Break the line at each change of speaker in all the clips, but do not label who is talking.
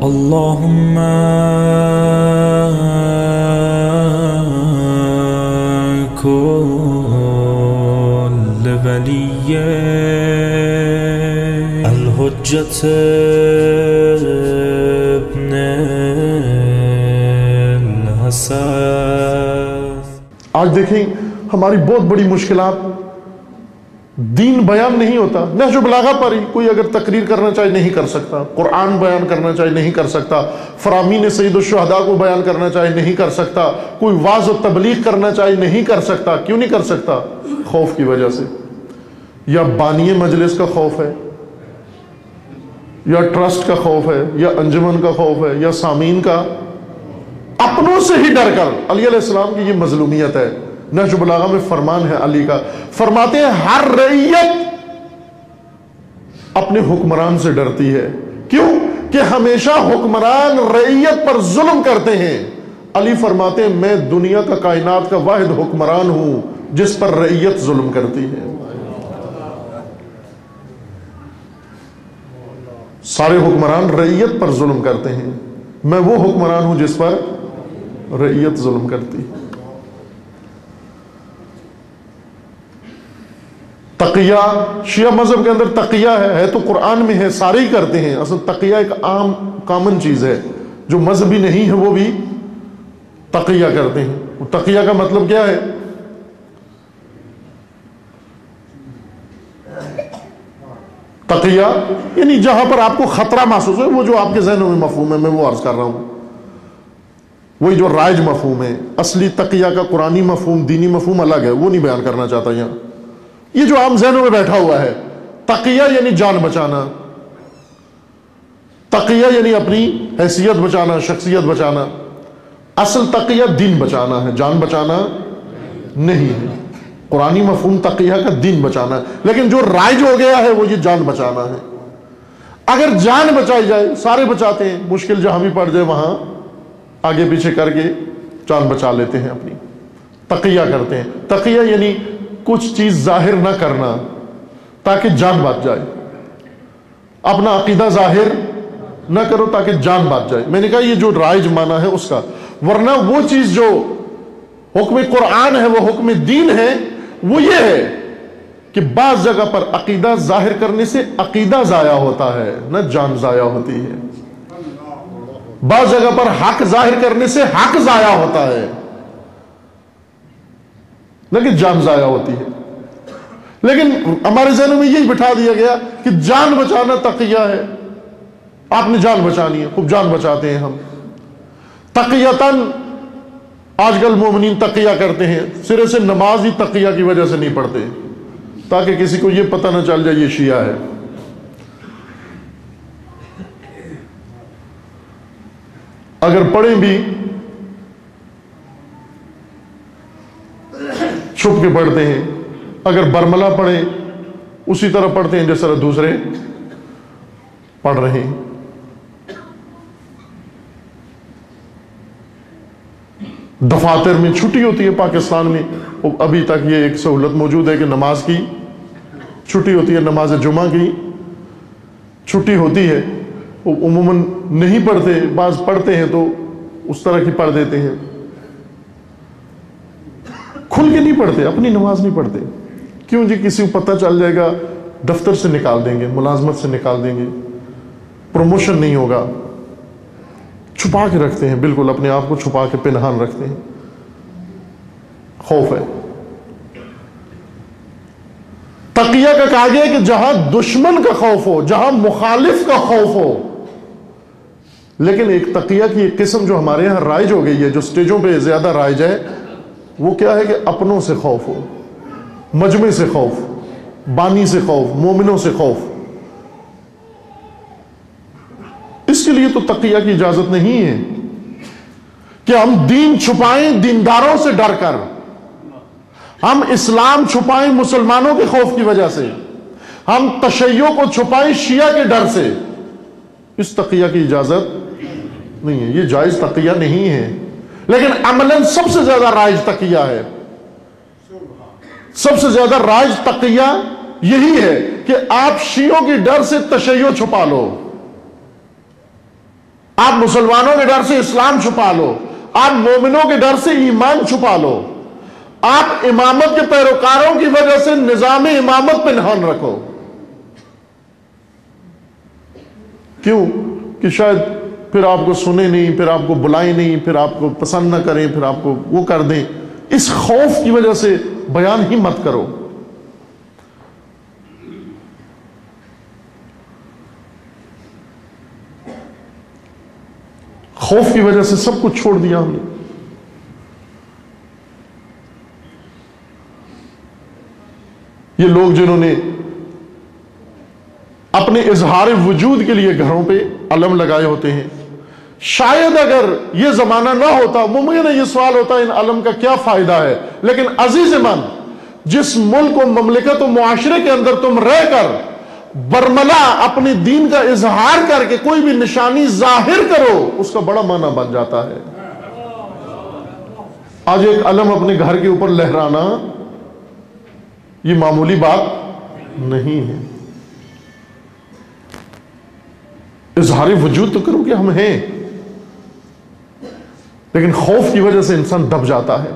اللهم كل ولي الحجة ابن الحسن.
آج دیکھیں ہماری بہت بڑی مشکلات، دین بیان نہیں ہوتا. نہج و بلاغہ پر ہی کوئی اگر تقریر کرنا چاہے نہیں کر سکتا، قرآن بیان کرنا چاہے نہیں کر سکتا، فرامین سید الشہداء کو بیان کرنا چاہے نہیں کر سکتا، کوئی واعظ و تبلیغ کرنا چاہے نہیں کر سکتا. کیوں نہیں کر سکتا؟ خوف کی وجہ سے. یا بانی مجلس کا خوف ہے، یا ٹرسٹ کا خوف ہے، یا انجمن کا خوف ہے، یا سامعین کا. اپنوں سے ہی ڈر کر. علی علیہ السلام کی یہ مظلومیت ہے. نہج بلاغہ میں فرمان ہے علی کا، فرماتے ہیں ہر رعیت اپنے حکمران سے ڈرتی ہے. کیوں؟ کہ ہمیشہ حکمران رعیت پر ظلم کرتے ہیں. علی فرماتے ہیں میں دنیا کا، کائنات کا واحد حکمران ہوں جس پر رعیت ظلم کرتی ہے. سارے حکمران رعیت پر ظلم کرتے ہیں، میں وہ حکمران ہوں جس پر رعیت ظلم کرتی ہے. تقیہ، شیعہ مذہب کے اندر تقیہ ہے تو قرآن میں ہے، سارے ہی کرتے ہیں. اصل تقیہ ایک عام کامن چیز ہے، جو مذہبی نہیں ہے وہ بھی تقیہ کرتے ہیں. تقیہ کا مطلب کیا ہے؟ تقیہ یعنی جہاں پر آپ کو خطرہ محسوس ہے، وہ جو آپ کے ذہنوں میں مفہوم ہے میں وہ عرض کر رہا ہوں، وہی جو رائج مفہوم ہے. اصلی تقیہ کا قرآنی مفہوم، دینی مفہوم الگ ہے، وہ نہیں بیان کرنا چاہتا یہاں. یہ جو عام ذہنوں میں بیٹھا ہوا ہے، تقیہ یعنی جان بچانا، تقیہ یعنی اپنی حیثیت بچانا، شخصیت بچانا. اصل تقیہ دین بچانا ہے، جان بچانا نہیں ہے. قرآنی مفہوم تقیہ کا دین بچانا ہے، لیکن جو رائج ہو گیا ہے وہ یہ جان بچانا ہے. اگر جان بچائی جائے، سارے بچاتے ہیں، مشکل جہاں بھی پڑ جائے وہاں آگے پیچھے کر کے جان بچا لیتے ہیں اپنی. تقیہ کرتے ہیں. تقیہ یعنی کچھ چیز ظاہر نہ کرنا تاکہ جان بچ جائے. اپنا عقیدہ ظاہر نہ کرو تاکہ جان بچ جائے. میں نے کہا یہ جو رائج معنی ہے اس کا. ورنہ وہ چیز جو حکم قرآن ہے، وہ حکم دین ہے، وہ یہ ہے کہ بعض جگہ پر عقیدہ ظاہر کرنے سے عقیدہ ضائع ہوتا ہے، نہ جان ضائع ہوتی ہے. بعض جگہ پر حق ظاہر کرنے سے حق ضائع ہوتا ہے، لیکن جان ضائع ہوتی ہے. لیکن ہمارے ذہنوں میں یہی بٹھا دیا گیا کہ جان بچانا تقیہ ہے، آپ نے جان بچانی ہے، خوب جان بچاتے ہیں ہم. تقیتاً آج کل مومنین تقیہ کرتے ہیں، سرے سے نماز ہی تقیہ کی وجہ سے نہیں پڑھتے تاکہ کسی کو یہ پتہ نہ چل جائے یہ شیعہ ہے. اگر پڑھیں بھی چھپ کے پڑھتے ہیں، اگر برملا پڑھیں اسی طرح پڑھتے ہیں جس طرح دوسرے پڑھ رہے ہیں. دفاتر میں چھٹی ہوتی ہے پاکستان میں، ابھی تک یہ ایک سہولت موجود ہے کہ نماز کی چھٹی ہوتی ہے، نماز جمعہ کی چھٹی ہوتی ہے. وہ عموماً نہیں پڑھتے، بعض پڑھتے ہیں تو اس طرح کی پڑھ دیتے ہیں، کھل کے نہیں پڑھتے، اپنی نماز نہیں پڑھتے. کیوں جی؟ کسی کو پتہ چل جائے گا، دفتر سے نکال دیں گے، ملازمت سے نکال دیں گے، پروموشن نہیں ہوگا. چھپا کے رکھتے ہیں، بالکل اپنے آپ کو چھپا کے پنہان رکھتے ہیں. خوف ہے. تقیہ کا کہا گیا کہ جہاں دشمن کا خوف ہو، جہاں مخالف کا خوف ہو. لیکن ایک تقیہ کی ایک قسم جو ہمارے یہاں رائج ہو گئی ہے، جو سٹیجوں پہ زیادہ رائج ہے، وہ کیا ہے کہ اپنوں سے خوف ہو، مجمع سے خوف، بانی سے خوف، مومنوں سے خوف. اس کے لیے تو تقیہ کی اجازت نہیں ہے کہ ہم دین چھپائیں دینداروں سے ڈر کر، ہم اسلام چھپائیں مسلمانوں کے خوف کی وجہ سے، ہم تشیع کو چھپائیں شیعہ کے ڈر سے. اس تقیہ کی اجازت نہیں ہے، یہ جائز تقیہ نہیں ہے. لیکن عملاً سب سے زیادہ رائج تقیہ ہے. سب سے زیادہ رائج تقیہ یہی ہے کہ آپ شیعوں کی ڈر سے تشیع چھپا لو. آپ مسلمانوں کے ڈر سے اسلام چھپا لو، آپ مومنوں کے ڈر سے ایمان چھپا لو، آپ امامت کے پیروکاروں کی وجہ سے نظام امامت پہ نہان رکھو. کیوں؟ کہ شاید پھر آپ کو سنے نہیں، پھر آپ کو بلائیں نہیں، پھر آپ کو پسند نہ کریں، پھر آپ کو وہ کر دیں. اس خوف کی وجہ سے بیان ہی مت کرو. خوف کی وجہ سے سب کچھ چھوڑ دیا ہم نے. یہ لوگ جنہوں نے اپنے اظہار وجود کے لیے گھروں پہ علم لگائے ہوتے ہیں، شاید اگر یہ زمانہ نہ ہوتا ممکن ہے یہ سوال ہوتا ان علم کا کیا فائدہ ہے. لیکن عزیز من، جس ملک و مملکت و معاشرے کے اندر تم رہ کر برملا اپنے دین کا اظہار کر کے کوئی بھی نشانی ظاہر کرو، اس کا بڑا معنی بن جاتا ہے. آج ایک علم اپنے گھر کے اوپر لہرانا یہ معمولی بات نہیں ہے. اظہار وجود تو کرو کہ ہم ہیں، لیکن خوف کی وجہ سے انسان دب جاتا ہے.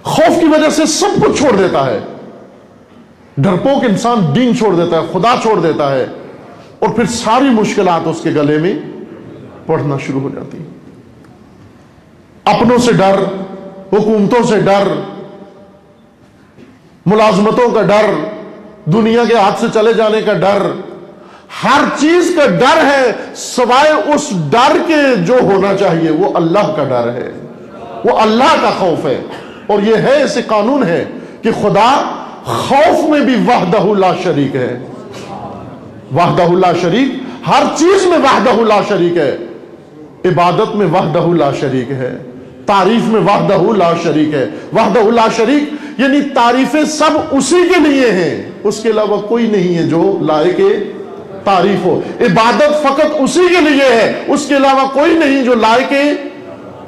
خوف کی وجہ سے سب کچھ چھوڑ دیتا ہے. ڈرپوک انسان دین چھوڑ دیتا ہے، خدا چھوڑ دیتا ہے، اور پھر ساری مشکلات اس کے گلے میں پڑنا شروع ہو جاتی. اپنوں سے ڈر، حکومتوں سے ڈر، ملازمتوں کا ڈر، دنیا کے ہاتھ سے چلے جانے کا ڈر، ہر چیز کا ڈر ہے سوائے اس ڈر کے جو ہونا چاہیے. وہ اللہ کا ڈر ہے، وہ اللہ کا خوف ہے. اور یہ ہے، اسے قانون ہے کہ خدا خوف میں بھی وحدہ لا شریک ہے. وحدہ لا شریک، ہر چیز میں وحدہ لا شریک ہے. عبادت میں وحدہ لا شریک ہے، تعریف میں وحدہ لا شریک ہے. وحدہ لا شریک یعنی تعریفیں سب اسی کے لیے ہیں، اس کے علاوہ کوئی نہیں ہے جو لائق تعریف ہو. عبادت فقط اسی کے لیے ہے، اس کے علاوہ کوئی نہیں جو لائق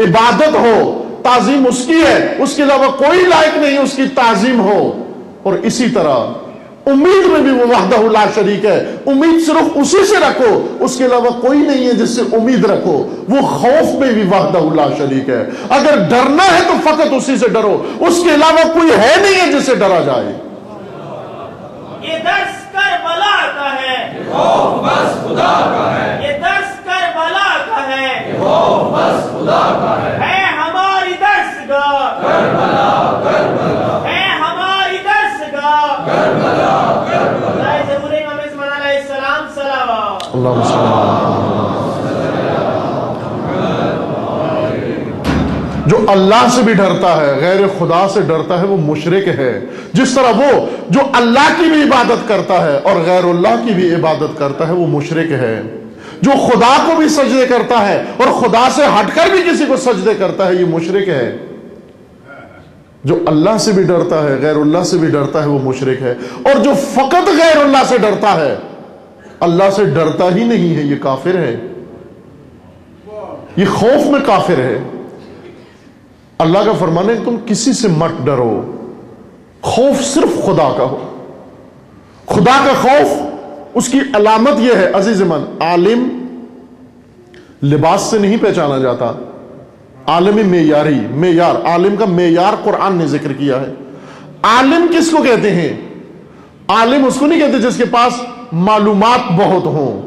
عبادت ہو. تعظیم اس کی ہے، اس کے علاوہ کوئی لائق نہیں اس کی تعظیم ہو. اور اسی طرح امید میں بھی وہ وحدہ لا شریک ہے. امید صرف اسی سے رکھو، اس کے علاوہ کوئی نہیں ہے جس سے امید رکھو. وہ خوف میں بھی وحدہ لا شریک ہے. اگر ڈرنا ہے تو فقط اسی سے ڈرو، اس کے علاوہ کوئی ہے نہیں ہے جس سے ڈرا جائے.
یہ درس کربلا کا ہے، خوف بس خدا کا ہے. یہ درس کربلا کا ہے، خوف بس خدا کا ہے. ہماری درسگاہ کربلا، کربلا ہے ہماری درسگاہ کربلا، کربلا. ضرور امام اسماعیل علیہ السلام صلوات.
اللہم صلی اللہ. جو اللہ سے بھی ڈرتا ہے، غیر خدا سے ڈرتا ہے، وہ مشرک ہے. جس طرح وہ جو اللہ کی بھی عبادت کرتا ہے اور غیر اللہ کی بھی عبادت کرتا ہے وہ مشرک ہے. جو خدا کو بھی سجدے کرتا ہے اور خدا سے ہٹ کر بھی کسی کو سجدے کرتا ہے یہ مشرک ہے. جو اللہ سے بھی ڈرتا ہے، غیر اللہ سے بھی ڈرتا ہے وہ مشرک ہے. اور جو فقط غیر اللہ سے ڈرتا ہے، اللہ سے ڈرتا ہی نہیں ہے، یہ کافر ہے. یہ خوف میں کافر ہے. اللہ کا فرمان ہے تم کسی سے مت ڈرو، خوف صرف خدا کا ہو. خدا کا خوف، اس کی علامت یہ ہے عزیز من، عالم لباس سے نہیں پہچانا جاتا. عالم معیاری، معیار، عالم کا معیار قرآن نے ذکر کیا ہے. عالم کس کو کہتے ہیں؟ عالم اس کو نہیں کہتے جس کے پاس معلومات بہت ہوں.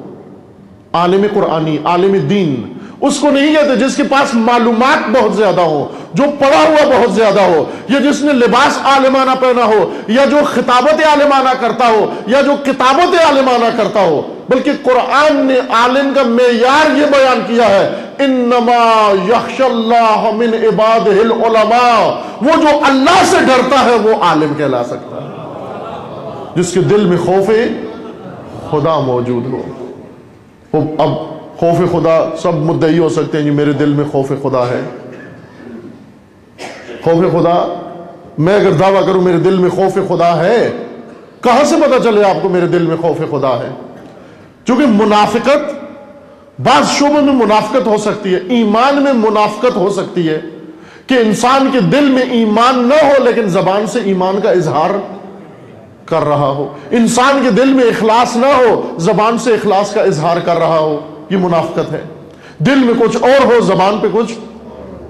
عالم قرآنی، عالم دین اس کو نہیں کہتے جس کے پاس معلومات بہت زیادہ ہو، جو پڑھا ہوا بہت زیادہ ہو، یا جس نے لباس عالمانہ پہنا ہو، یا جو خطابت عالمانہ کرتا ہو، یا جو کتابت عالمانہ کرتا ہو. بلکہ قرآن نے عالم کا معیار یہ بیان کیا ہے، انما یخشی اللہ من عبادہ العلماء. وہ جو اللہ سے ڈرتا ہے وہ عالم کہلا سکتا ہے، جس کے دل میں خوف خدا موجود ہو. اب خوف خدا سب مدعی ہو سکتے ہیں، میرے دل میں خوف خدا ہے. خوف خدا، میں اگر دعویٰ کروں میرے دل میں خوف خدا ہے، کہاں سے پتا چلے آپ کو میرے دل میں خوف خدا ہے؟ چونکہ منافقت، بعض شعبوں میں منافقت ہو سکتی ہے، ایمان میں منافقت ہو سکتی ہے کہ انسان کے دل میں ایمان نہ ہو لیکن زبان سے ایمان کا اظہار کر رہا ہو. انسان کے دل میں اخلاص نہ ہو، زبان سے اخلاص کا اظہار کر رہا ہو، یہ منافقت ہے. دل میں کچھ اور ہو، زبان پہ کچھ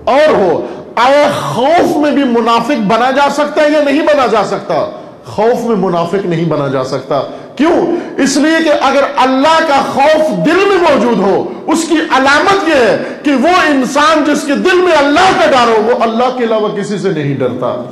اور ہو۔ آیا خوف میں بھی منافق بنا جا سکتا ہے یا نہیں بنا جا سکتا؟ خوف میں منافق نہیں بنا جا سکتا۔ کیوں؟ اس لیے کہ اگر اللہ کا خوف دل میں موجود ہو، اس کی علامت یہ ہے کہ وہ انسان جس کے دل میں اللہ کا ڈر ہو، وہ اللہ کے علاوہ کسی سے نہیں ڈرتا۔